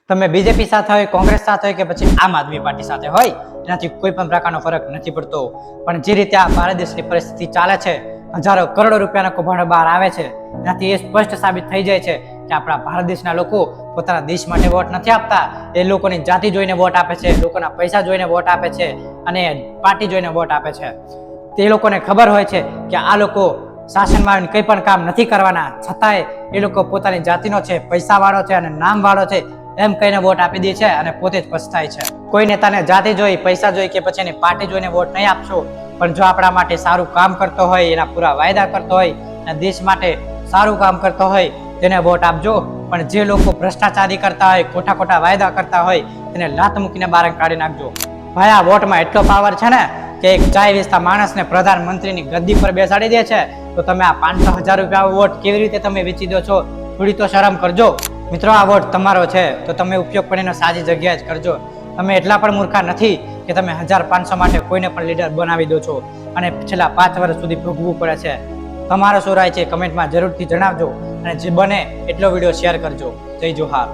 તમે બીજેપી સાથે હોય, કોંગ્રેસ સાથે હોય કે પછી આમ આદમી પાર્ટી સાથે હોય, એનાથી કોઈ પણ પ્રકારનો ફરક નથી પડતો. પણ જે રીતે આ ભારત દેશની પરિસ્થિતિ ચાલે છે, હજારો કરોડો રૂપિયાના કૌભાંડો બહાર આવે છે, એનાથી એ સ્પષ્ટ સાબિત થઈ જાય છે કે આપણા ભારત દેશના લોકો પોતાના દેશ માટે વોટ નથી આપતા. એ લોકોની જાતિ જોઈને વોટ આપે છે, લોકોના પૈસા જોઈને વોટ આપે છે અને પાર્ટી જોઈને વોટ આપે છે. તે લોકોને ખબર હોય છે કે આ લોકો શાસનમાં આવીને કંઈ પણ કામ નથી કરવાના, છતાંય એ લોકો પોતાની જાતિનો છે, પૈસાવાળો છે અને નામવાળો છે એમ કહીને વોટ આપી દે છે અને પોતે જ પછતાય છે. કોઈ નેતાને જાતિ જોઈ, પૈસા જોઈ કે પછી એની પાર્ટી જોઈને વોટ નહીં આપશો, પણ જો આપણા માટે સારું કામ કરતો હોય, એના પૂરા વાયદા કરતો હોય અને દેશ માટે સારું કામ કરતો હોય તેને વોટ આપજો. પણ જે લોકો ભ્રષ્ટાચારી કરતા હોય, ખોટા ખોટા વાયદા કરતા હોય, તેને લાત મૂકીને બહાર કાઢી નાખજો. ભાઈ, આ વોટમાં એટલો પાવર છે ને કે એક ચાય વેચતા માણસને પ્રધાનમંત્રીની ગદ્દી પર બેસાડી દે છે, તો તમે આ 500,000 રૂપિયા વોટ કેવી રીતે તમે વેચી દો છો? થોડી તો શરમ કરજો. મિત્રો, આ વોટ તમારો છે તો તમે ઉપયોગ પણ એનો સાચી જગ્યાએ જ કરજો. તમે એટલા પણ મૂર્ખા નથી કે તમે 1,500 માટે કોઈને પણ લીડર બનાવી દો છો અને છેલ્લા 5 વર્ષ સુધી ભોગવવું પડે છે. તમારો શું રાય છે કમેન્ટમાં જરૂરથી જણાવજો અને જે બને એટલો વિડીયો શેર કરજો. જય જોહાર.